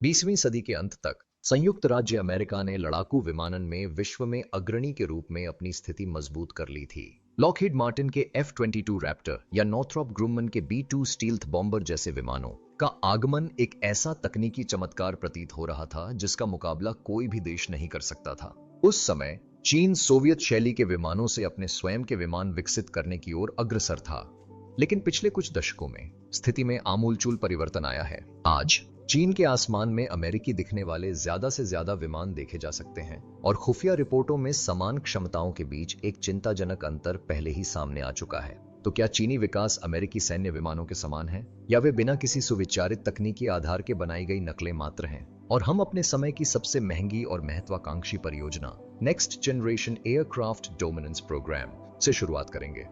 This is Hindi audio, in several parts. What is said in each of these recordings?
20वीं सदी के अंत तक संयुक्त राज्य अमेरिका ने लड़ाकू विमानन में विश्व में अग्रणी के रूप में अपनी स्थिति मजबूत कर ली थी। लॉकहीड मार्टिन के F-22 रैप्टर या नॉर्थरोप ग्रुमन के B-2 स्टील्थ बॉम्बर जैसे विमानों का आगमन एक ऐसा तकनीकी चमत्कार प्रतीत हो रहा था जिसका मुकाबला कोई भी देश नहीं कर सकता था। उस समय चीन सोवियत शैली के विमानों से अपने स्वयं के विमान विकसित करने की ओर अग्रसर था, लेकिन पिछले कुछ दशकों में स्थिति में आमूलचूल परिवर्तन आया है। आज चीन के आसमान में अमेरिकी दिखने वाले ज्यादा से ज्यादा विमान देखे जा सकते हैं और खुफिया रिपोर्टों में समान क्षमताओं के बीच एक चिंताजनक अंतर पहले ही सामने आ चुका है। तो क्या चीनी विकास अमेरिकी सैन्य विमानों के समान है या वे बिना किसी सुविचारित तकनीकी आधार के बनाई गई नकलें मात्र हैं? और हम अपने समय की सबसे महंगी और महत्वाकांक्षी परियोजना next generation aircraft dominance programme से शुरुआत करेंगे।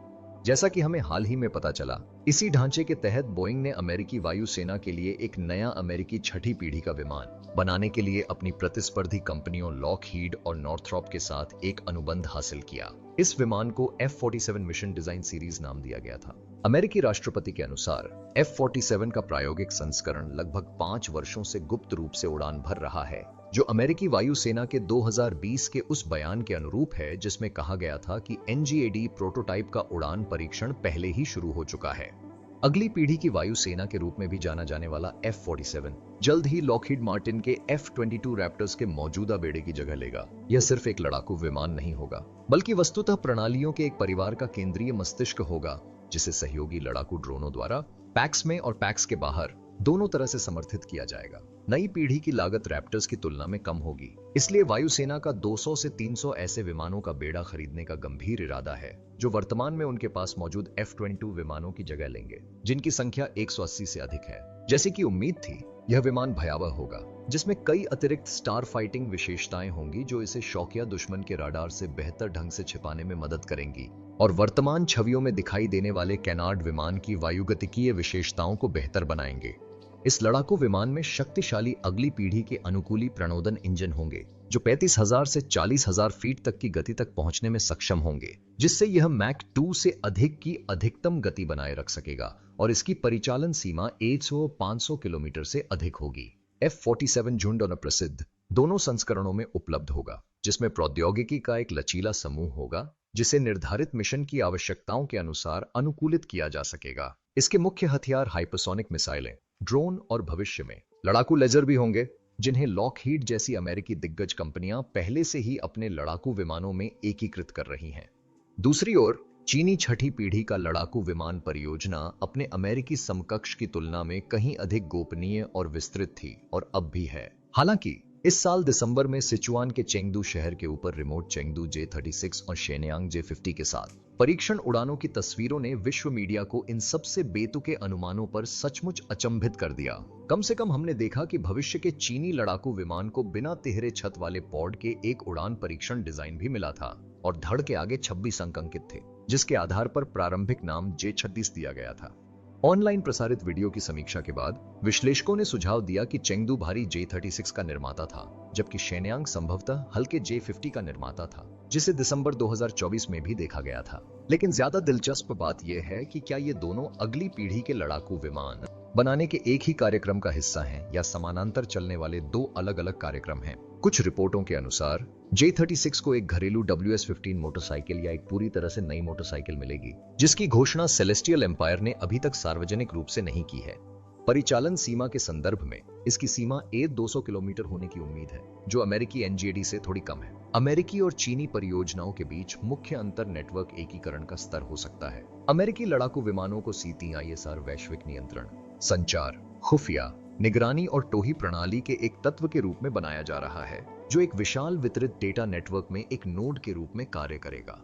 जैसा कि हमें हाल ही में पता चला, इसी ढांचे के तहत बोइंग ने अमेरिकी वायुसेना के लिए एक नया अमेरिकी छठी पीढ़ी का विमान बनाने के लिए अपनी प्रतिस्पर्धी कंपनियों लॉकहीड और नॉर्थरोप के साथ एक अनुबंध हासिल किया। इस विमान को F-47 मिशन डिजाइन सीरीज नाम दिया गया था। अमेरिकी राष्ट्रपति के अनुसार F-47 का प्रायोगिक संस्करण लगभग 5 वर्षों से गुप्त रूप से उड़ान भर रहा है, जो अमेरिकी वायुसेना के 2020 के उस बयान के अनुरूप है जिसमें कहा गया था कि NGAD प्रोटोटाइप का उड़ान परीक्षण पहले ही शुरू हो चुका है। अगली पीढ़ी की वायुसेना के रूप में भी जाना जाने वाला F-47 जल्द ही लॉकहीड मार्टिन के F-22 रैप्टर्स के मौजूदा बेड़े की जगह लेगा। यह सिर्फ एक लड़ाकू विमान नहीं होगा, बल्कि वस्तुतः प्रणालियों के एक परिवार का केंद्रीय मस्तिष्क होगा, जिसे सहयोगी लड़ाकू ड्रोनों द्वारा पैक्स में और पैक्स के बाहर दोनों तरह से समर्थित किया जाएगा। नई पीढ़ी की लागत रैप्टर्स की तुलना में कम होगी, इसलिए वायुसेना का 200 से 300 ऐसे विमानों का बेड़ा खरीदने का गंभीर इरादा है, जो वर्तमान में उनके पास मौजूद F-22 विमानों की जगह लेंगे, जिनकी संख्या 180 से अधिक है। जैसी कि उम्मीद थी, यह विमान भयावह होगा, जिसमें कई अतिरिक्त स्टार फाइटिंग विशेषताएं होंगी जो इसे शौकिया दुश्मन के राडार से बेहतर ढंग से छिपाने में मदद करेंगी और वर्तमान छवियों में दिखाई देने वाले कैनार्ड विमान की वायुगतिकीय विशेषताओं को बेहतर बनाएंगे। इस लड़ाकू विमान में शक्तिशाली अगली पीढ़ी के अनुकूली प्रणोदन इंजन होंगे, जो 35,000 से 40,000 फीट तक की गति तक पहुंचने में सक्षम होंगे, जिससे यह मैक 2 से अधिक की अधिकतम गति बनाए रख सकेगा और इसकी परिचालन सीमा 100-500 किलोमीटर से अधिक होगी। F-47 झुंड और प्रसिद्ध दोनों संस्करणों में उपलब्ध होगा, जिसमें प्रौद्योगिकी का एक लचीला समूह होगा जिसे निर्धारित मिशन की आवश्यकताओं के अनुसार अनुकूलित किया जा सकेगा। इसके मुख्य हथियार हाइपरसोनिक मिसाइलें, ड्रोन और भविष्य में लड़ाकू लेजर भी होंगे, जिन्हें लॉकहीड जैसी अमेरिकी दिग्गज कंपनियां पहले से ही अपने लड़ाकू विमानों में एकीकृत कर रही हैं। दूसरी ओर चीनी छठी पीढ़ी का लड़ाकू विमान परियोजना अपने अमेरिकी समकक्ष की तुलना में कहीं अधिक गोपनीय और विस्तृत थी और अब भी है। हालांकि इस साल दिसंबर में सिचुआन के चेंगडू शहर के ऊपर रिमोट चेंगडू J-36 और शेनयांग J-50 के साथ परीक्षण उड़ानों की तस्वीरों ने विश्व मीडिया को इन सबसे बेतुके अनुमानों पर सचमुच अचंभित कर दिया। कम से कम हमने देखा कि भविष्य के चीनी लड़ाकू विमान को बिना तिहरे छत वाले पॉड के एक उड़ान परीक्षण डिजाइन भी मिला था और धड़ के आगे 26 अंक अंकित थे, जिसके आधार पर प्रारंभिक नाम J-36 दिया गया था। ऑनलाइन प्रसारित वीडियो की समीक्षा के बाद विश्लेषकों ने सुझाव दिया कि चेंगडू भारी J-36 का निर्माता था, जबकि शेनयांग संभवतः हल्के J-50 का निर्माता था, जिसे दिसंबर 2024 में भी देखा गया था। लेकिन ज्यादा दिलचस्प बात यह है कि क्या ये दोनों अगली पीढ़ी के लड़ाकू विमान बनाने के एक ही कार्यक्रम का हिस्सा हैं या समानांतर चलने वाले दो अलग अलग कार्यक्रम हैं। कुछ रिपोर्टों के अनुसार J-36 को एक घरेलू WS-15 मोटरसाइकिल या एक पूरी तरह से नई मोटरसाइकिल मिलेगी, जिसकी घोषणा सेलेस्टियल एम्पायर ने अभी तक सार्वजनिक रूप से नहीं की है। परिचालन सीमा के संदर्भ में इसकी सीमा 200 किलोमीटर होने की उम्मीद है, जो अमेरिकी NGAD से थोड़ी कम है। अमेरिकी और चीनी परियोजनाओं के बीच मुख्य अंतर नेटवर्क एकीकरण का स्तर हो सकता है। अमेरिकी लड़ाकू विमानों को C3ISR वैश्विक नियंत्रण, संचार, खुफिया, निगरानी और टोही प्रणाली के एक तत्व के रूप में बनाया जा रहा है, जो एक विशाल वितरित डेटा नेटवर्क में एक नोड के रूप में कार्य करेगा।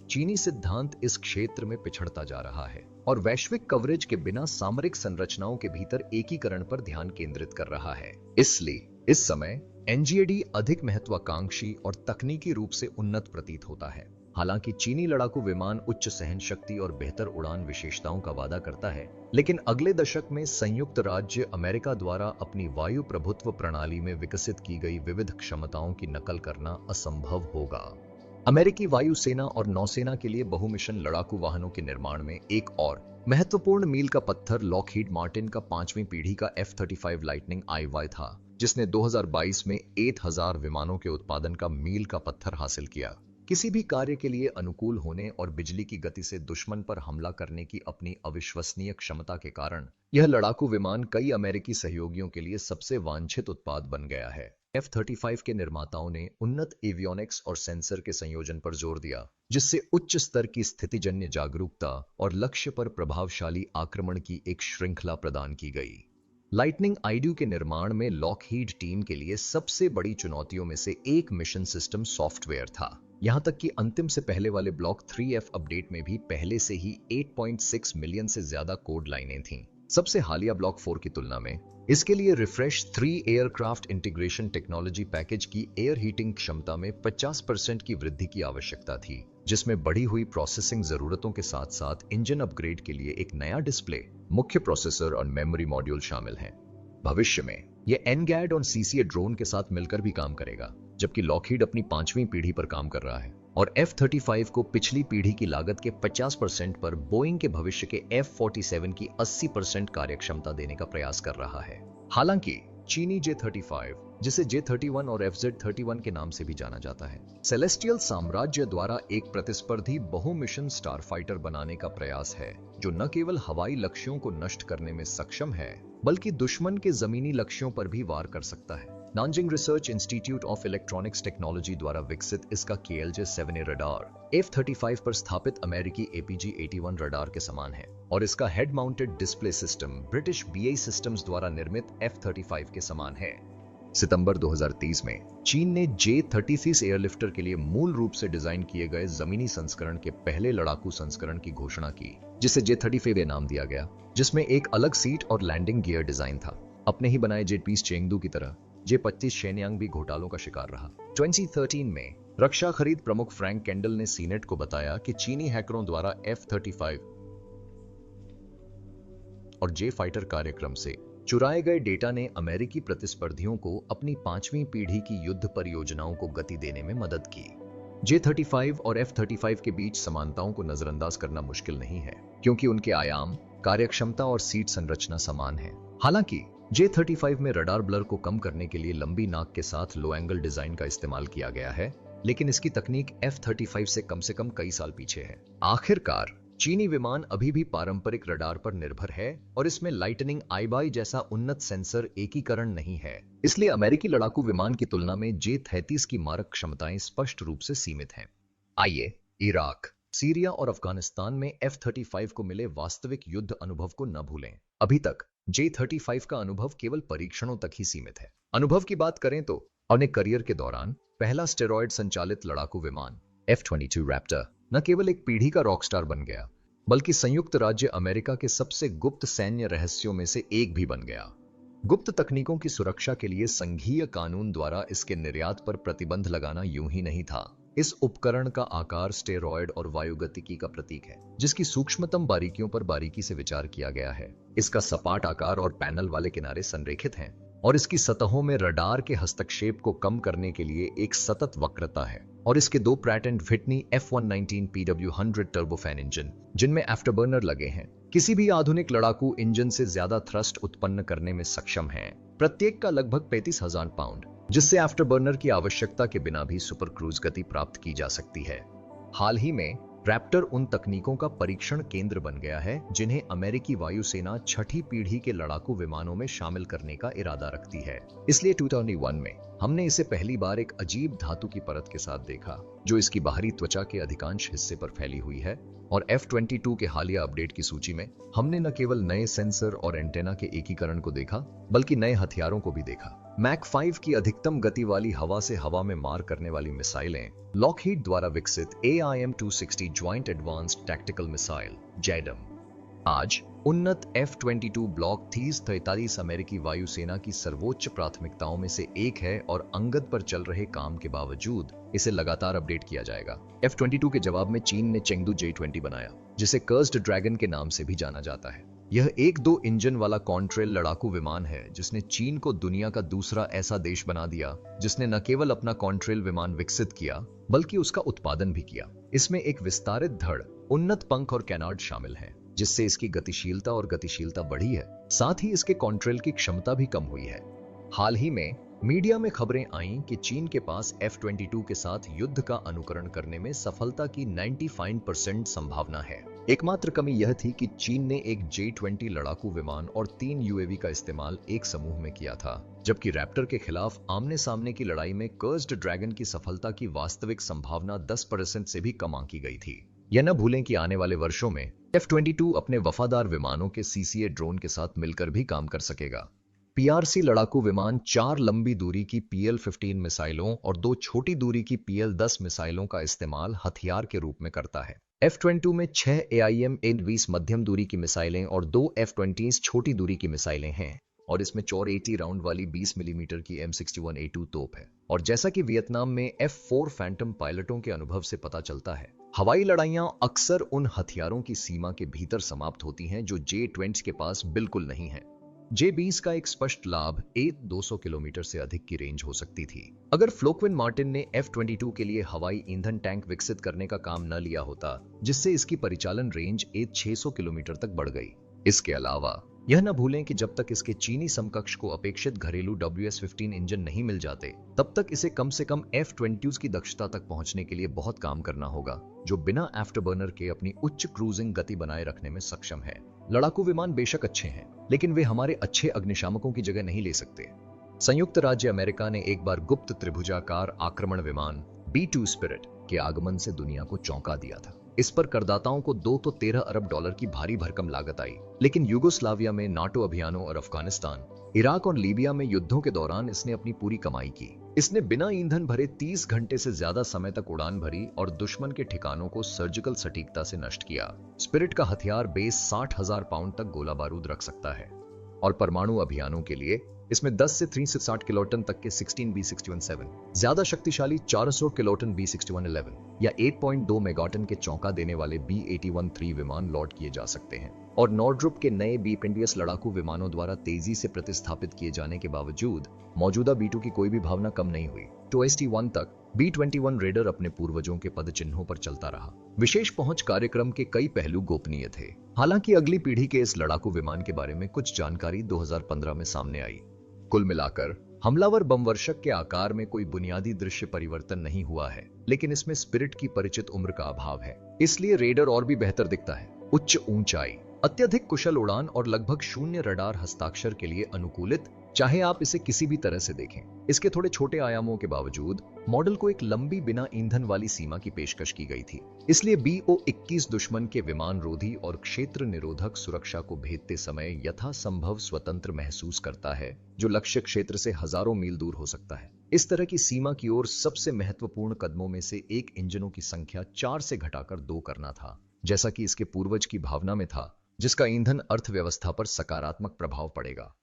चीनी सिद्धांत इस क्षेत्र में पिछड़ता जा रहा है और वैश्विक कवरेज के बिना सामरिक संरचनाओं के भीतर एकीकरण पर ध्यान केंद्रित कर रहा है। इसलिए इस समय NGAD अधिक महत्वाकांक्षी और तकनीकी रूप से उन्नत प्रतीत होता है। हालांकि चीनी लड़ाकू विमान उच्च सहन शक्ति और बेहतर उड़ान विशेषताओं का वादा करता है, लेकिन अगले दशक में संयुक्त राज्य अमेरिका द्वारा अपनी वायु प्रभुत्व प्रणाली में विकसित की गई विविध क्षमताओं की नकल करना असंभव होगा। अमेरिकी वायुसेना और नौसेना के लिए बहुमिशन लड़ाकू वाहनों के निर्माण में एक और महत्वपूर्ण मील का पत्थर लॉकहीड मार्टिन का 5वीं पीढ़ी का F-35 लाइटनिंग IY था, जिसने 2022 में 8000 विमानों के उत्पादन का मील का पत्थर हासिल किया। किसी भी कार्य के लिए अनुकूल होने और बिजली की गति से दुश्मन पर हमला करने की अपनी अविश्वसनीय क्षमता के कारण यह लड़ाकू विमान कई अमेरिकी सहयोगियों के लिए सबसे वांछित उत्पाद बन गया है। F-35 के निर्माताओं ने उन्नत एवियोनिक्स और सेंसर के संयोजन पर जोर दिया, जिससे उच्च स्तर की स्थितिजन्य जागरूकता और लक्ष्य पर प्रभावशाली आक्रमण की एक श्रृंखला प्रदान की गई। लाइटनिंग आईडीयू के निर्माण में लॉकहीड टीम के लिए सबसे बड़ी चुनौतियों में से एक मिशन सिस्टम सॉफ्टवेयर था। यहां तक कि अंतिम से पहले वाले ब्लॉक 3F अपडेट में भी पहले से ही 8.6 मिलियन से ज्यादा कोड लाइनें थीं। सबसे हालिया ब्लॉक 4 की तुलना में इसके लिए refresh 3 aircraft integration technology package की एयर हीटिंग क्षमता में 50% की वृद्धि की आवश्यकता थी, जिसमें बढ़ी हुई प्रोसेसिंग जरूरतों के साथ साथ इंजन अपग्रेड के लिए एक नया डिस्प्ले, मुख्य प्रोसेसर और मेमोरी मॉड्यूल शामिल हैं। भविष्य में यह NGAD और CCA ड्रोन के साथ मिलकर भी काम करेगा, जबकि लॉकहीड अपनी 5वीं पीढ़ी पर काम कर रहा है और F-35 को पिछली पीढ़ी की लागत के 50% पर बोइंग के भविष्य के F-47 की 80% कार्यक्षमता देने का प्रयास कर रहा है। हालांकि चीनी J-35, जिसे J-31 और FZ-31 के नाम से भी जाना जाता है, सेलेस्टियल साम्राज्य द्वारा एक प्रतिस्पर्धी बहु-मिशन स्टारफाइटर बनाने का प्रयास है, जो न केवल हवाई लक्ष्यों को नष्ट करने में सक्षम है, बल्कि दुश्मन के जमीनी लक्ष्यों पर भी वार कर सकता है। Nanjing research institute of electronics technology द्वारा विकसित इसका KLJ-7A रडार F-35 पर स्थापित अमेरिकी APG-81 रडार के समान है और इसका head mounted display system British BAE systems द्वारा निर्मित F-35 के समान है। सितंबर 2030 में चीन ने J-36 एयरलिफ्टर के लिए मूल रूप से डिजाइन किए गए जमीनी संस्करण के पहले लड़ाकू संस्करण की घोषणा की, जिसे J-35A नाम दिया गया, जिसमें एक अलग सीट और लैंडिंग गियर डिजाइन था। अपने ही बनाए जेट-20 चेंगडू की तरह J-25 शेनयांग भी घोटालों का शिकार रहा। 2013 में रक्षा खरीद प्रमुख फ्रैंक केंडल ने सीनेट को बताया कि चीनी हैकरों द्वारा F-35 और J फाइटर कार्यक्रम से चुराए गए डेटा ने अमेरिकी प्रतिस्पर्धियों को अपनी 5वीं पीढ़ी की युद्ध परियोजनाओं को गति देने में मदद की। J-35 और F-35 के बीच समानताओं को नजरअंदाज करना मुश्किल नहीं है, क्योंकि उनके आयाम, कार्यक्षमता और सीट संरचना समान है। हालांकि J-35 में रडार ब्लर को कम करने के लिए लंबी नाक के साथ लो एंगल डिजाइन का इस्तेमाल किया गया है, लेकिन इसकी तकनीक F-35 से कम कई साल पीछे है। आखिरकार चीनी विमान अभी भी पारंपरिक रडार पर निर्भर है और इसमें लाइटनिंग आई जैसा उन्नत सेंसर एकीकरण नहीं है। इसलिए अमेरिकी लड़ाकू विमान की तुलना में J-33 की मारक क्षमताएं स्पष्ट रूप से सीमित हैं। आइए इराक, सीरिया और अफगानिस्तान में F-35 को मिले वास्तविक युद्ध अनुभव को न भूलें। अभी तक J-35 का अनुभव केवल परीक्षणों तक ही सीमित है। अनुभव की बात करें तो अपने करियर के दौरान पहला स्टेरॉयड संचालित लड़ाकू विमान F-22 रैप्टर न केवल एक पीढ़ी का रॉकस्टार बन गया, बल्कि संयुक्त राज्य अमेरिका के सबसे गुप्त सैन्य रहस्यों में से एक भी बन गया। गुप्त तकनीकों की सुरक्षा के लिए संघीय कानून द्वारा इसके निर्यात पर प्रतिबंध लगाना यूं ही नहीं था। इस उपकरण का आकार स्टेरॉयड और वायुगतिकी का प्रतीक है, जिसकी सूक्ष्मतम बारीकियों पर बारीकी से विचार किया गया है। इसका सपाट आकार और पैनल वाले किनारे संरेखित हैं और इसकी सतहों में रडार के हस्तक्षेप को कम करने के लिए एक सतत वक्रता है। और इसके 2 Pratt and Whitney F-119 PW100 turbofan engine, जिनमें आफ्टरबर्नर लगे हैं, किसी भी आधुनिक लड़ाकू इंजन से ज्यादा थ्रस्ट उत्पन्न करने में सक्षम हैं। प्रत्येक का लगभग 35,000 पाउंड, जिससे आफ्टरबर्नर की आवश्यकता के बिना भी सुपर क्रूज गति प्राप्त की जा सकती है। हाल ही में रैप्टर उन तकनीकों का परीक्षण केंद्र बन गया है जिन्हें अमेरिकी वायुसेना 6ठी पीढ़ी के लड़ाकू विमानों में शामिल करने का इरादा रखती है। इसलिए 2021 में हमने इसे पहली बार एक अजीब धातु की परत के साथ देखा, जो इसकी बाहरी त्वचा के अधिकांश हिस्से पर फैली हुई है। और F-22 के हालिया अपडेट की सूची में हमने न केवल नए सेंसर और एंटेना के एकीकरण को देखा, बल्कि नए हथियारों को भी देखा। मैक 5 की अधिकतम गति वाली हवा से हवा में मार करने वाली मिसाइलें, लॉकहीड द्वारा विकसित AIM-260 joint advanced tactical missile JADAM। आज उन्नत F-22 ब्लॉक 30-43 अमेरिकी वायुसेना की सर्वोच्च प्राथमिकताओं में से एक है और अंगद पर चल रहे काम के बावजूद इसे लगातार अपडेट किया जाएगा। F-22 के जवाब में चीन ने चेंगडू J-20 बनाया, जिसे कर्स्ड ड्रैगन के नाम से भी जाना जाता है। यह 1-2 इंजन वाला कॉन्ट्रेल लड़ाकू विमान है जिसने चीन को दुनिया का दूसरा ऐसा देश बना दिया जिसने न केवल अपना कॉन्ट्रेल विमान विकसित किया, बल्कि उसका उत्पादन भी किया। इसमें एक विस्तारित धड़, उन्नत पंख और कैनार्ड शामिल है, जिससे इसकी गतिशीलता बढ़ी है। साथ ही इसके कॉन्ट्रेल की क्षमता भी कम हुई है। हाल ही में मीडिया में खबरें आईं कि चीन के पास F-22 के साथ युद्ध का अनुकरण करने में सफलता की 95% संभावना है। एकमात्र कमी यह थी कि चीन ने एक J-20 लड़ाकू विमान और 3 यूएवी का इस्तेमाल एक समूह में किया था, जबकि रैप्टर के खिलाफ आमने सामने की लड़ाई में कर्स्ड ड्रैगन की सफलता की वास्तविक संभावना 10% से भी कम आंकी गई थी। यह न भूलें कि आने वाले वर्षों में F-22 अपने वफादार विमानों के CCA ड्रोन के साथ मिलकर भी काम कर सकेगा। PRC लड़ाकू विमान 4 लंबी दूरी की PL-15 मिसाइलों और 2 छोटी दूरी की PL-10 मिसाइलों का इस्तेमाल हथियार के रूप में करता है। F-22 में 6 AIM-20 मध्यम दूरी की मिसाइलें और 2 F-20 छोटी दूरी की मिसाइलें हैं और इसमें 480 राउंड वाली 20 मिलीमीटर की M61A2 तोप है। और जैसा कि वियतनाम में F-4 फैंटम पायलटों के अनुभव से पता चलता है, हवाई लड़ाइयां अक्सर उन हथियारों की सीमा के भीतर समाप्त होती हैं जो J-20 के पास बिल्कुल नहीं है। J-20 का एक स्पष्ट लाभ 200 किलोमीटर से अधिक की रेंज हो सकती थी। अगर फ्लोक्विन मार्टिन ने F-22 के लिए हवाई ईंधन टैंक विकसित करने का काम न लिया होता, जिससे इसकी परिचालन रेंज 600 किलोमीटर तक बढ़ गई। इसके अलावा यह न भूलें कि जब तक इसके चीनी समकक्ष को अपेक्षित घरेलू WS-15 इंजन नहीं मिल जाते, तब तक इसे कम से कम F-20 की दक्षता तक पहुंचने के लिए बहुत काम करना होगा, जो बिना आफ्टरबर्नर के अपनी उच्च क्रूजिंग गति बनाए रखने में सक्षम है। लड़ाकू विमान बेशक अच्छे हैं, लेकिन वे हमारे अच्छे अग्निशामकों की जगह नहीं ले सकते। संयुक्त राज्य अमेरिका ने एक बार गुप्त त्रिभुजाकार आक्रमण विमान B-2 स्पिरिट के आगमन से दुनिया को चौंका दिया था। इस पर करदाताओं को 2 तो 13 अरब डॉलर की भारी भरकम लागत आई, लेकिन यूगोस्लाविया में नाटो अभियानों और अफगानिस्तान, इराक और लीबिया में युद्धों के दौरान इसने अपनी पूरी कमाई की। इसने बिना ईंधन भरे 30 घंटे से ज्यादा समय तक उड़ान भरी और दुश्मन के ठिकानों को सर्जिकल सटीकता से नष्ट किया। स्पिरिट का हथियार बेस 60,000 पाउंड तक गोला बारूद रख सकता है और परमाणु अभियानों के लिए इसमें 10 से 360 किलोटन तक के 16 B-61-7, ज्यादा शक्तिशाली 400 किलोटन B-61-11 या 8.2 मेगाटन के चौंका देने वाले B-81-3 विमान लॉन्च किए जा सकते हैं। और नॉर्ड्रुप के नए B-20 लड़ाकू विमानों द्वारा तेजी से प्रतिस्थापित किए जाने के बावजूद मौजूदा B-2 की कोई भी भावना कम नहीं हुई। तो ST-1 तक B-21 रेडर अपने पूर्वजों के पद चिन्हों पर चलता रहा। विशेष पहुंच कार्यक्रम के कई पहलू गोपनीय थे। हालांकि अगली पीढ़ी के इस लड़ाकू विमान के बारे में कुछ जानकारी 2015 में सामने आई। कुल मिलाकर हमलावर बमवर्षक के आकार में कोई बुनियादी दृश्य परिवर्तन नहीं हुआ है, लेकिन इसमें स्पिरिट की परिचित उम्र का अभाव है, इसलिए रेडर और भी बेहतर दिखता है। उच्च ऊंचाई, अत्यधिक कुशल उड़ान और लगभग शून्य रडार हस्ताक्षर के लिए अनुकूलित, चाहे आप इसे किसी भी तरह से देखें। इसके थोड़े छोटे आयामों के बावजूद मॉडल को एक लंबी बिना ईंधन वाली सीमा की पेशकश की गई थी, इसलिए BO-21 दुश्मन के विमान रोधी और क्षेत्र निरोधक सुरक्षा को भेदते समय यथासंभव स्वतंत्र महसूस करता है, जो लक्ष्य क्षेत्र से हजारों मील दूर हो सकता है। इस तरह की सीमा की ओर सबसे महत्वपूर्ण कदमों में से एक इंजनों की संख्या 4 से घटाकर 2 करना था, जैसा कि इसके पूर्वज की भावना में था, जिसका ईंधन अर्थव्यवस्था पर सकारात्मक प्रभाव पड़ेगा।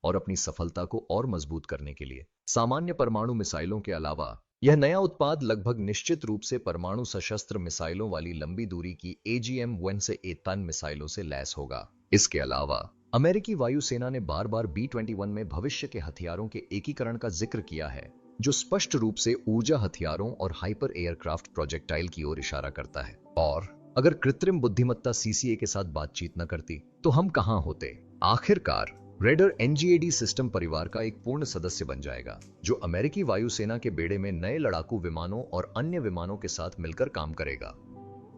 और अपनी सफलता को और मजबूत करने के लिए सामान्य परमाणु मिसाइलों के अलावा यह नया उत्पाद लगभग निश्चित रूप से परमाणु सशस्त्र मिसाइलों वाली लंबी दूरी की AGM-1 से A-10 मिसाइलों से लैस होगा। इसके अलावा अमेरिकी वायुसेना ने बार बार B-21 में भविष्य के हथियारों के एकीकरण का जिक्र किया है, जो स्पष्ट रूप से ऊर्जा हथियारों और हाइपर एयरक्राफ्ट प्रोजेक्टाइल की ओर इशारा करता है। और अगर कृत्रिम बुद्धिमत्ता CCA के साथ बातचीत न करती तो हम कहां होते। आखिरकार रेडर NGAD सिस्टम परिवार का एक पूर्ण सदस्य बन जाएगा, जो अमेरिकी वायुसेना के बेड़े में नए लड़ाकू विमानों और अन्य विमानों के साथ मिलकर काम करेगा।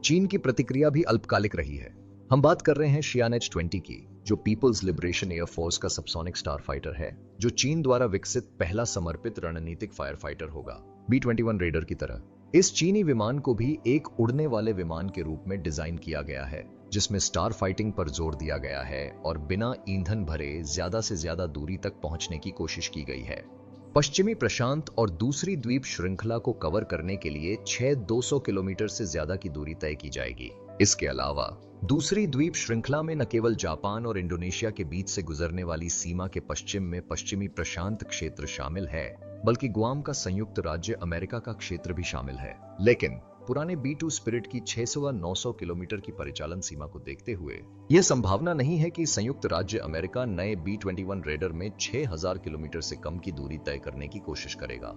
चीन की प्रतिक्रिया भी अल्पकालिक रही है। हम बात कर रहे हैं Xianesh-20 की, जो पीपल्स लिबरेशन एयर फोर्स का सबसोनिक स्टार फाइटर है, जो चीन द्वारा विकसित पहला समर्पित रणनीतिक फायर फाइटर होगा। B-21 रेडर की तरह इस चीनी विमान को भी एक उड़ने वाले विमान के रूप में डिजाइन किया गया है, जिसमें स्टार फाइटिंग पर जोर दिया गया है और बिना ईंधन भरे ज्यादा से ज्यादा दूरी तक पहुंचने की कोशिश की गई है। पश्चिमी प्रशांत और दूसरी द्वीप श्रृंखला को कवर करने के लिए 200 किलोमीटर से ज्यादा की दूरी तय की जाएगी। इसके अलावा दूसरी द्वीप श्रृंखला में न केवल जापान और इंडोनेशिया के बीच से गुजरने वाली सीमा के पश्चिम में पश्चिमी प्रशांत क्षेत्र शामिल है, बल्कि गुआम का संयुक्त राज्य अमेरिका का क्षेत्र भी शामिल है। लेकिन पुराने B-2 स्पिरिट की 600 व 900 किलोमीटर की परिचालन सीमा को देखते हुए यह संभावना नहीं है कि संयुक्त राज्य अमेरिका नए B-21 रेडर में 6000 किलोमीटर से कम की दूरी तय करने की कोशिश करेगा।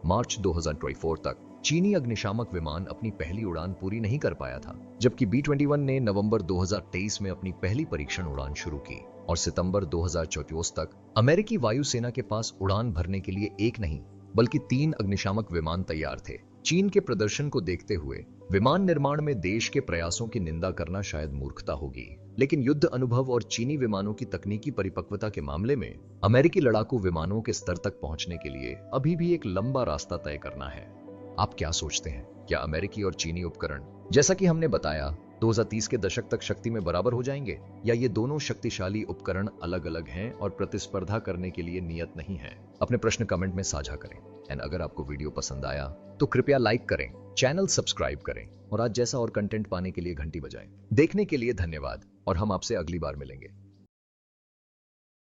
मार्च 2024 तक चीनी अग्निशामक विमान अपनी पहली उड़ान पूरी नहीं कर पाया था, जबकि B-21 ने नवंबर 2023 में अपनी पहली परीक्षण उड़ान शुरू की। और सितंबर 2024 तक अमेरिकी वायुसेना के पास उड़ान भरने के लिए एक नहीं बल्कि 3 अग्निशामक विमान तैयार थे। चीन के प्रदर्शन को देखते हुए विमान निर्माण में देश के प्रयासों की निंदा करना शायद मूर्खता होगी, लेकिन युद्ध अनुभव और चीनी विमानों की तकनीकी परिपक्वता के मामले में अमेरिकी लड़ाकू विमानों के स्तर तक पहुंचने के लिए अभी भी एक लंबा रास्ता तय करना है। आप क्या सोचते हैं? क्या अमेरिकी और चीनी उपकरण, जैसा कि हमने बताया, 2030 के दशक तक शक्ति में बराबर हो जाएंगे, या ये दोनों शक्तिशाली उपकरण अलग अलग हैं और प्रतिस्पर्धा करने के लिए नियत नहीं है? अपने प्रश्न कमेंट में साझा करें। एंड अगर आपको वीडियो पसंद आया तो कृपया लाइक करें, चैनल सब्सक्राइब करें और आज जैसा और कंटेंट पाने के लिए घंटी बजाएं। देखने के लिए धन्यवाद और हम आपसे अगली बार मिलेंगे।